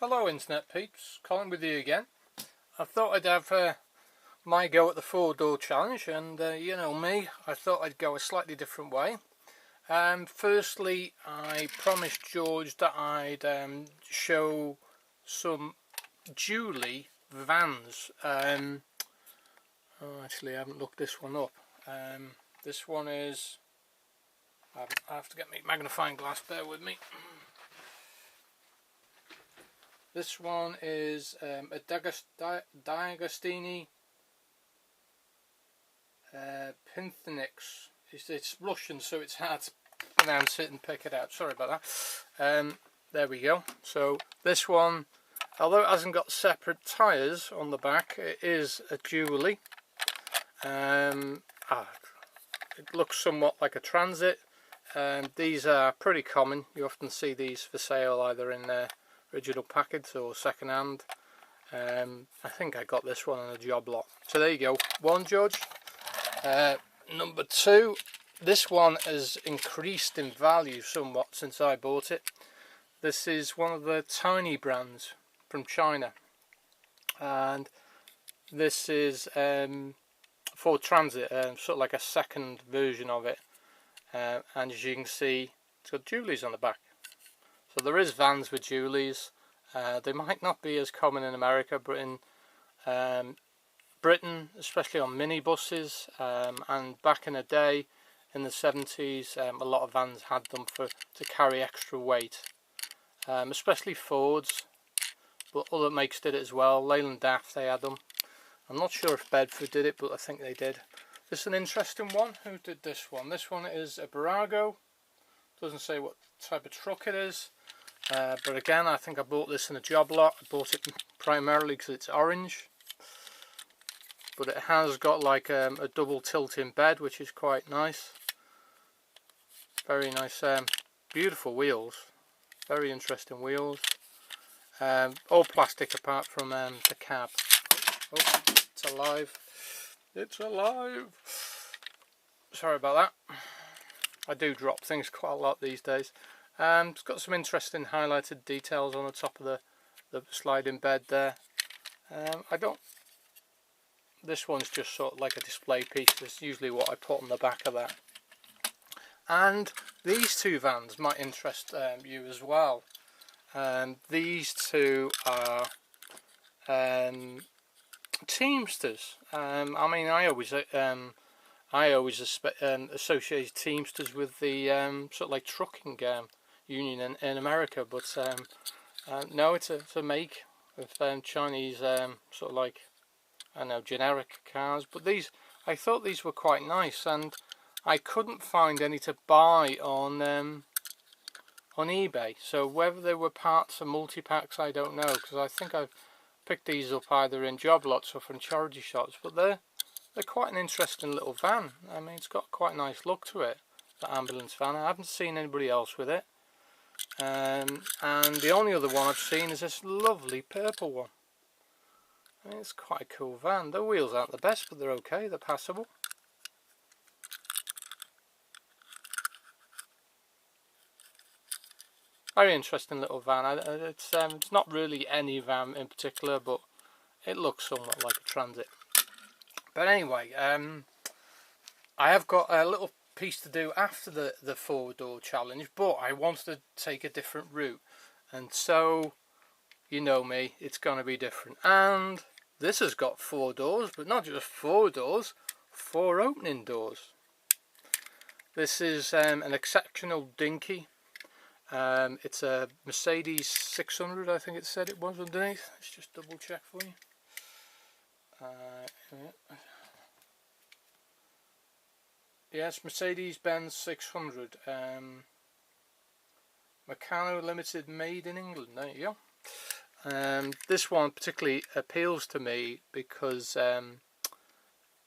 Hello internet peeps, Colin with you again. I thought I'd have my go at the 4-door challenge, and you know me, I thought I'd go a slightly different way. Firstly, I promised George that I'd show some Duallys vans. Actually I haven't looked this one up. This one is, I have to get my magnifying glass, bear with me. This one is a D'Agostini Pinthenix. It's Russian, so it's hard to pronounce it and pick it out. Sorry about that. There we go. So this one, although it hasn't got separate tyres on the back, it is a Dually. It looks somewhat like a Transit. These are pretty common. You often see these for sale either in original package or second hand. I think I got this one on a job lot. So there you go, one, George. Number two, this one has increased in value somewhat since I bought it. This is one of the tiny brands from China, and this is Ford Transit, sort of like a second version of it. And as you can see, it's got Duallys on the back. So there is vans with Duallys. They might not be as common in America, but in Britain, especially on minibuses, and back in the day, in the 70s, a lot of vans had them to carry extra weight, especially Fords, but other makes did it as well. Leyland Daft, they had them. I'm not sure if Bedford did it, but I think they did. This is an interesting one. Who did this one? This one is a Barago. Doesn't say what type of truck it is. But again, I think I bought this in a job lot. I bought it primarily because it's orange. But it has got like a double tilting bed, which is quite nice. Very nice, beautiful wheels. Very interesting wheels. All plastic apart from the cab. Oh, it's alive. It's alive. Sorry about that. I do drop things quite a lot these days. It's got some interesting highlighted details on the top of the sliding bed there. This one's just sort of like a display piece. That's usually what I put on the back of that. And these two vans might interest you as well. These two are Teamsters. I mean, I always associate Teamsters with the sort of like trucking union in America, but no, it's a make of Chinese sort of like, I don't know, generic cars. But these, I thought these were quite nice, and I couldn't find any to buy on eBay. So whether they were parts or multi-packs, I don't know, because I think I've picked these up either in job lots or from charity shops. But they're quite an interesting little van. I mean, it's got quite a nice look to it, the ambulance van. I haven't seen anybody else with it. And the only other one I've seen is this lovely purple one. I mean, it's quite a cool van. The wheels aren't the best, but they're okay, they're passable. Very interesting little van. It's not really any van in particular, but it looks somewhat like a Transit. But anyway, I have got a little piece to do after the 4-door challenge, but I wanted to take a different route, and so, you know me, it's going to be different. And this has got 4 doors, but not just 4 doors, 4 opening doors. This is an exceptional dinky. It's a Mercedes 600, I think it said it was underneath. Let's just double check for you. Yes, Mercedes-Benz 600. Meccano Limited, made in England. There you go. This one particularly appeals to me because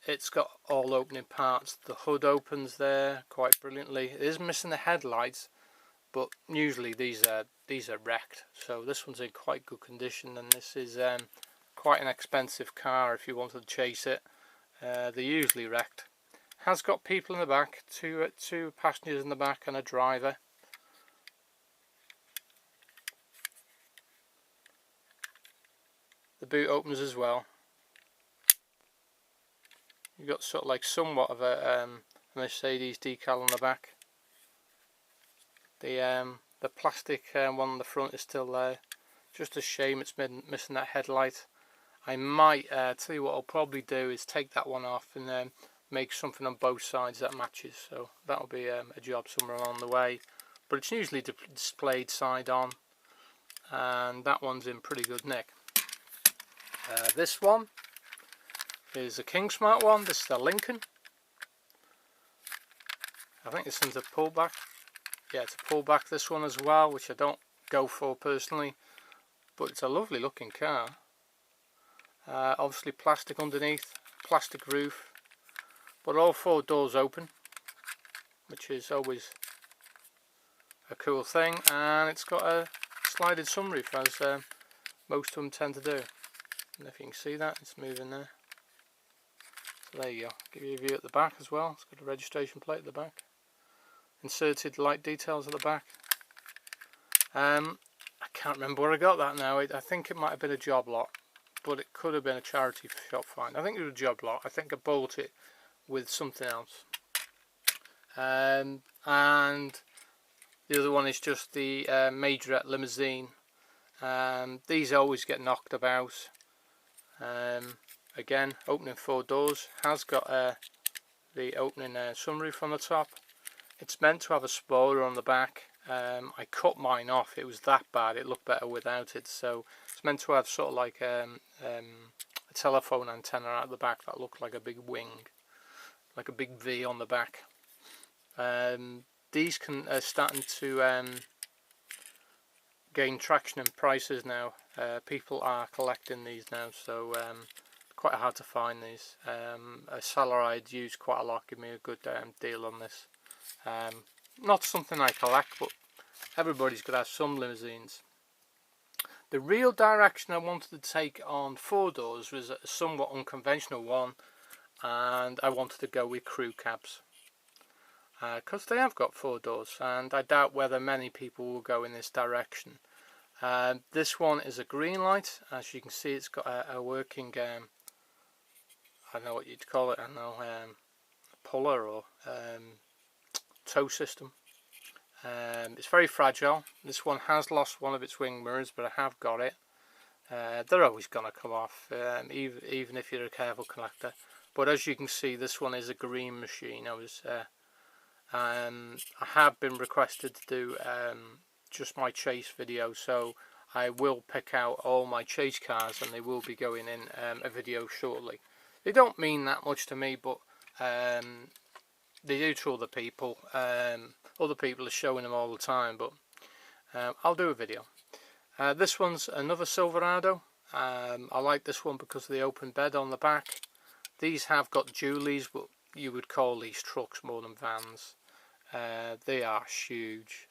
it's got all opening parts. The hood opens there quite brilliantly. It is missing the headlights, but usually these are wrecked. So this one's in quite good condition, and this is quite an expensive car if you wanted to chase it. They're usually wrecked. Has got people in the back, two passengers in the back and a driver. boot openers as well. You've got sort of like somewhat of a Mercedes decal on the back. The plastic one on the front is still there. Just a shame it's missing that headlight. I might tell you what I'll probably do is take that one off and make something on both sides that matches. So that'll be a job somewhere along the way. But it's usually displayed side on, and that one's in pretty good nick. This one is a Kingsmart one. This is a Lincoln. I think this one's a pullback. Yeah, it's a pullback, this one as well, which I don't go for personally, but it's a lovely looking car. Obviously plastic underneath, plastic roof, but all 4 doors open, which is always a cool thing, and it's got a sliding sunroof, as most of them tend to do. And if you can see that, it's moving there. So there you go. Give you a view at the back as well. It's got a registration plate at the back. Inserted light details at the back. I can't remember where I got that now. I think it might have been a job lot, but it could have been a charity shop find. I think it was a job lot. I think I bought it with something else. And the other one is just the Majorette limousine. These always get knocked about. Again, opening 4 doors. Has got the opening sunroof on the top. It's meant to have a spoiler on the back. I cut mine off. It was that bad. It looked better without it. So it's meant to have sort of like a telephone antenna out the back that looked like a big wing, like a big V on the back. These are starting to gain traction in prices now. People are collecting these now, so quite hard to find these. A seller I'd used quite a lot gave me a good deal on this. Not something I collect, but everybody's got to have some limousines. The real direction I wanted to take on 4 doors was a somewhat unconventional one, and I wanted to go with crew cabs. Because they have got 4 doors, and I doubt whether many people will go in this direction. This one is a green light. As you can see, it's got a working, I don't know what you'd call it, I don't know, puller or tow system. It's very fragile. This one has lost one of its wing mirrors, but I have got it. They're always going to come off, even if you're a careful collector. But as you can see, this one is a green machine. I have been requested to do just my chase video, so I will pick out all my chase cars, and they will be going in a video shortly. They don't mean that much to me, but they do to other people. Other people are showing them all the time, but I'll do a video. This one's another Silverado. I like this one because of the open bed on the back. These have got Duallys, but you would call these trucks more than vans. They are huge.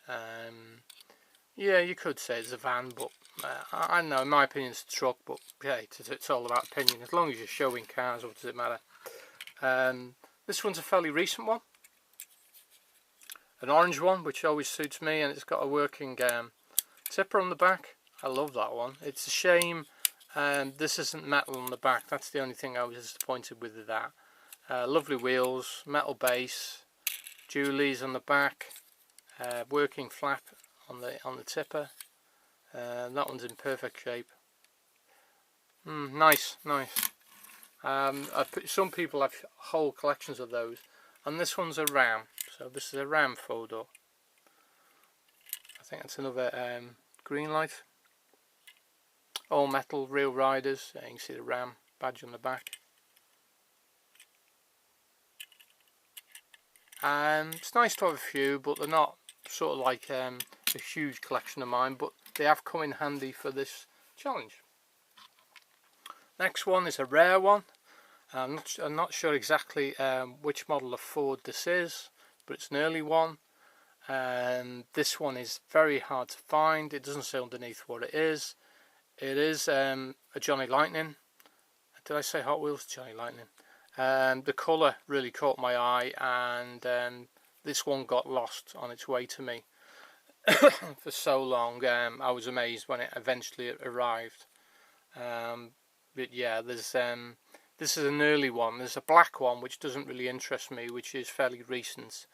Yeah, you could say it's a van, but I know, in my opinion, it's a truck, but yeah, it's all about opinion. As long as you're showing cars, what does it matter? This one's a fairly recent one. An orange one, which always suits me, and it's got a working tipper on the back. I love that one. It's a shame this isn't metal on the back. That's the only thing I was disappointed with that. Lovely wheels, metal base, Duallys on the back, working flap on the tipper. That one's in perfect shape. Nice. Some people have whole collections of those, and this one's a Ram. So this is a Ram 4-door. I think that's another green light. All metal, real riders. You can see the Ram badge on the back. It's nice to have a few, but they're not sort of like a huge collection of mine, but they have come in handy for this challenge. Next one is a rare one. I'm not sure exactly which model of Ford this is, but it's an early one. This one is very hard to find. It doesn't say underneath what it is. It is a Johnny Lightning. Did I say Hot Wheels? Johnny Lightning. The colour really caught my eye, and this one got lost on its way to me for so long. I was amazed when it eventually arrived. But yeah, there's this is an early one. There's a black one which doesn't really interest me, which is fairly recent,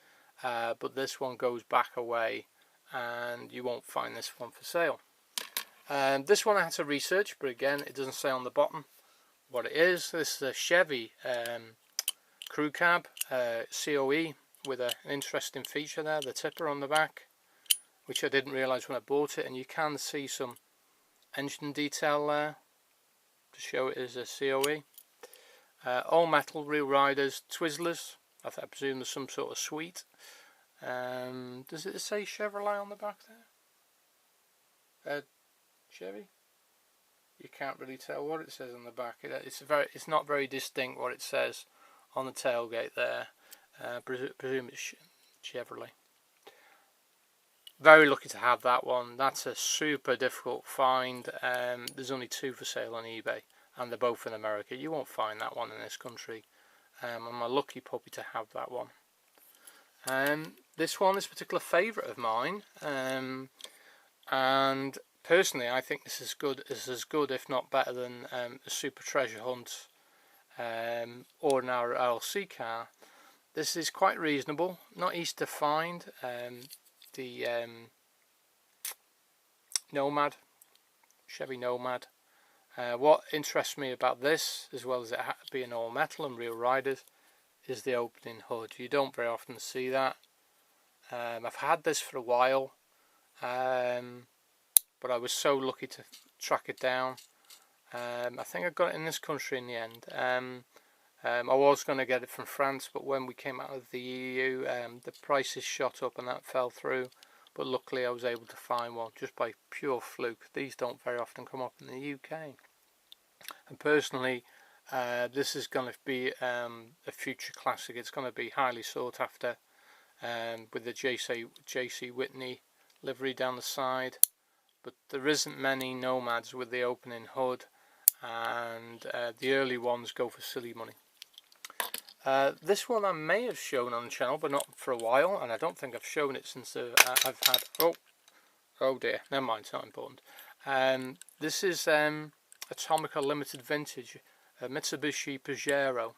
but this one goes back away, and you won't find this one for sale. This one I had to research, but again, it doesn't say on the bottom what it is. This is a Chevy crew cab, COE, with an interesting feature there, the tipper on the back, which I didn't realise when I bought it, and you can see some engine detail there to show it is a COE. All metal, real riders, Twizzlers. I presume there's some sort of suite. Does it say Chevrolet on the back there? Chevy? You can't really tell what it says on the back. It's not very distinct what it says on the tailgate there. Presume it's Chevrolet. Very lucky to have that one. That's a super difficult find. There's only 2 for sale on eBay, and they're both in America. You won't find that one in this country. I'm a lucky puppy to have that one. This one is a particular favourite of mine, and personally I think this is as good if not better than the Super Treasure Hunt ordinary RLC car. This is quite reasonable, not easy to find. The Nomad, Chevy Nomad. What interests me about this, as well as it being all metal and real riders, is the opening hood. You don't very often see that. I've had this for a while, but I was so lucky to track it down. I think I got it in this country in the end. I was going to get it from France, but when we came out of the EU, the prices shot up and that fell through. But luckily I was able to find one just by pure fluke. These don't very often come up in the UK. And personally, this is going to be a future classic. It's going to be highly sought after, with the J.C. Whitney livery down the side. But there isn't many Nomads with the opening hood, and the early ones go for silly money. This one I may have shown on the channel, but not for a while, and I don't think I've shown it since I've had... Oh dear, never mind, it's not important. This is Atomica Limited Vintage, a Mitsubishi Pajero,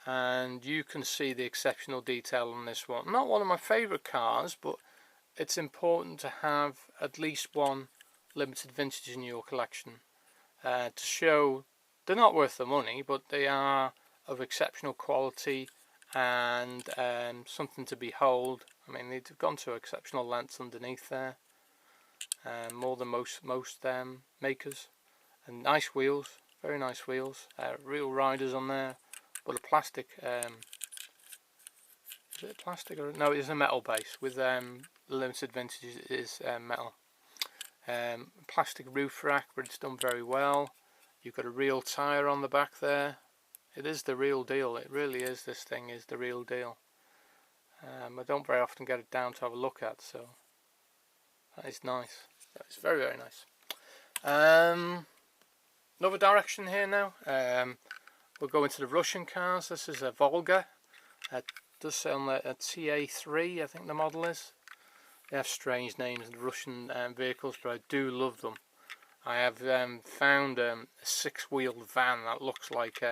and you can see the exceptional detail on this one. Not one of my favourite cars, but it's important to have at least one limited vintage in your collection to show they're not worth the money, but they are of exceptional quality and something to behold. I mean, they've gone to exceptional lengths underneath there, more than most makers. And nice wheels, very nice wheels, real riders on there, but a plastic, is it plastic or no, it's a metal base. With the limited vintage is metal. Plastic roof rack, but it's done very well. You've got a real tyre on the back there. It is the real deal, it really is. This thing is the real deal. I don't very often get it down to have a look at, so that is nice. It's very, very nice. Another direction here now. We'll go into the Russian cars. This is a Volga. It does say on the TA3, I think the model is. They have strange names, the Russian vehicles, but I do love them. I have found a 6-wheeled van that looks like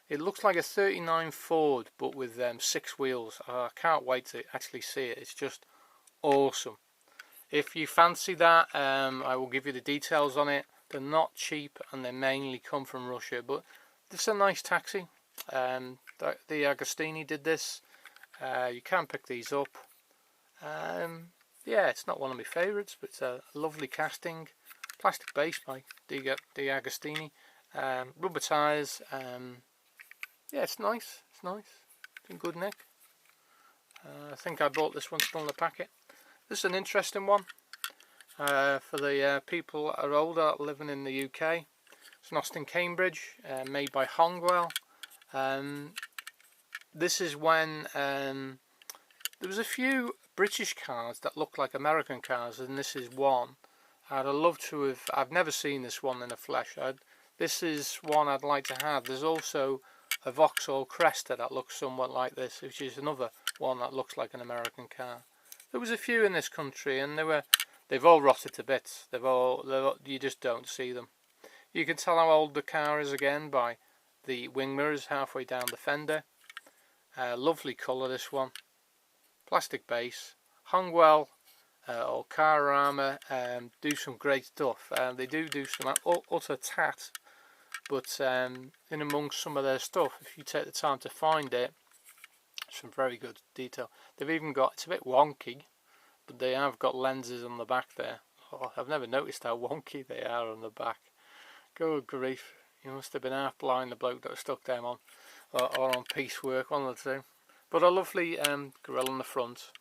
it looks like a 39 Ford, but with 6 wheels. I can't wait to actually see it. It's just awesome. If you fancy that, I will give you the details on it. They're not cheap, and they mainly come from Russia, but this is a nice taxi. The Agostini did this. You can pick these up. Yeah, it's not one of my favourites, but it's a lovely casting. Plastic base by the Agostini. Rubber tyres. Yeah, it's nice. It's nice. It's in good nick. I think I bought this one still in the packet. This is an interesting one for the people that are older living in the UK. It's an Austin Cambridge, made by Hongwell. This is when there was a few British cars that looked like American cars, and this is one. I'd love to have. I've never seen this one in the flesh. This is one I'd like to have. There's also a Vauxhall Cresta that looks somewhat like this, which is another one that looks like an American car. There was a few in this country, and they've all rotted to bits. You just don't see them. You can tell how old the car is again by the wing mirrors halfway down the fender. Lovely colour, this one. Plastic base, hung well, or Carorama do some great stuff. They do some utter tat, but in amongst some of their stuff, if you take the time to find it, some very good detail. They've even got, it's a bit wonky, but they have got lenses on the back there. Oh, I've never noticed how wonky they are on the back. Good grief, you must have been half blind, the bloke that stuck them on, or on piecework, one of the two. But a lovely grille on the front.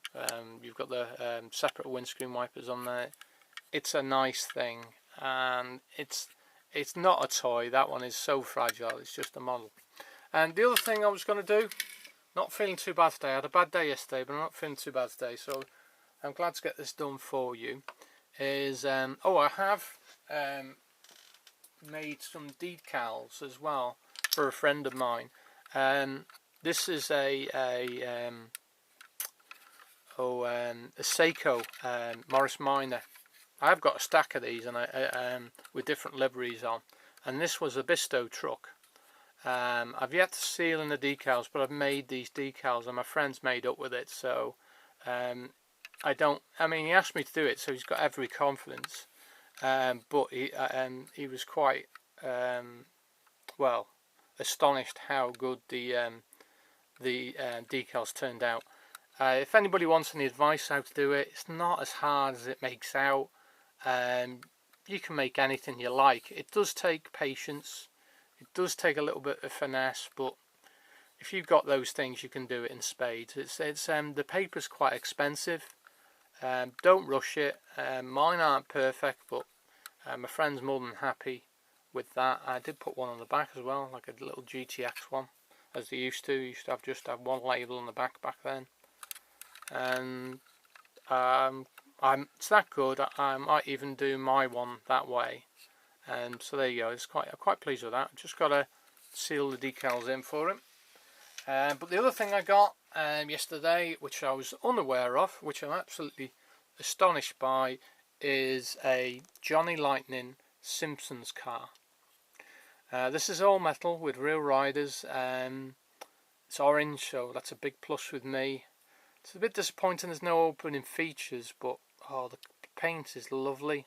You've got the separate windscreen wipers on there. It's a nice thing, and it's not a toy. That one is so fragile, it's just a model. And the other thing I was going to do, not feeling too bad today. I had a bad day yesterday, but I'm not feeling too bad today, so I'm glad to get this done for you. Is I have made some decals as well for a friend of mine. This is a Seiko Morris Minor. I've got a stack of these, and I with different liveries on. And this was a Bisto truck. I've yet to seal in the decals, but I've made these decals, and my friend's made up with it. So I mean, he asked me to do it, so he's got every confidence. But he was quite well astonished how good the decals turned out. If anybody wants any advice how to do it, it's not as hard as it makes out. You can make anything you like. It does take patience. It does take a little bit of finesse, but if you've got those things, you can do it in spades. The paper's quite expensive. Don't rush it. Mine aren't perfect, but my friend's more than happy with that. I did put one on the back as well, like a little GTX one, as they used to. You used to just have one label on the back then. And it's that good. I might even do my one that way. And so there you go. I'm quite pleased with that. Just got to seal the decals in for him. But the other thing I got yesterday, which I was unaware of, which I'm absolutely astonished by, is a Johnny Lightning Simpsons car. This is all metal with real riders. It's orange, so that's a big plus with me. It's a bit disappointing there's no opening features, but oh, the paint is lovely.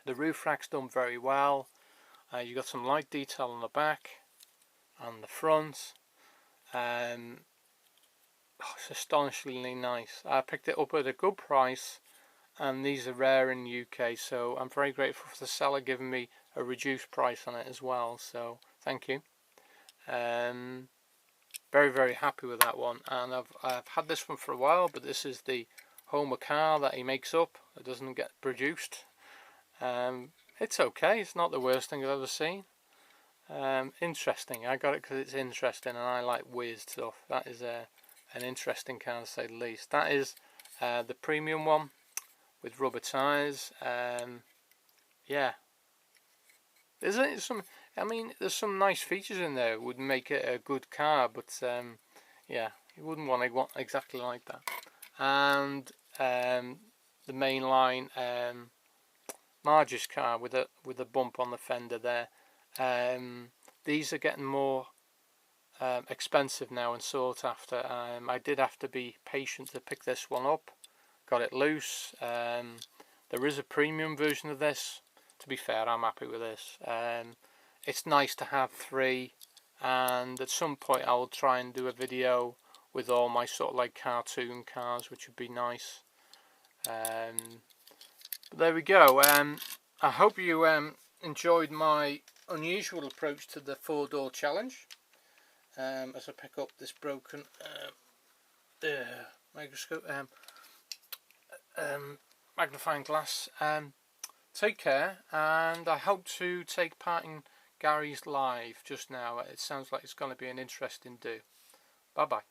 The roof rack's done very well. You've got some light detail on the back and the front. It's astonishingly nice. I picked it up at a good price, and these are rare in the UK, so I'm very grateful for the seller giving me a reduced price on it as well, so thank you. Very, very happy with that one, and I've had this one for a while, but this is the Homer car that he makes up. It doesn't get produced. It's okay. It's not the worst thing I've ever seen. Interesting. I got it because it's interesting, and I like weird stuff. That is an interesting car, to say the least. That is the premium one with rubber tyres. Yeah. There's some nice features in there. Would make it a good car, but yeah, you wouldn't want exactly like that. And the mainline Marge's car with a bump on the fender there. These are getting more expensive now and sought after. I did have to be patient to pick this one up. Got it loose. There is a premium version of this. To be fair, I'm happy with this. It's nice to have three, and at some point I will try and do a video with all my sort of like cartoon cars, which would be nice. But there we go. I hope you enjoyed my unusual approach to the 4-door challenge. As I pick up this broken microscope, magnifying glass. Take care, and I hope to take part in Gary's live just now. It sounds like it's going to be an interesting do. Bye bye.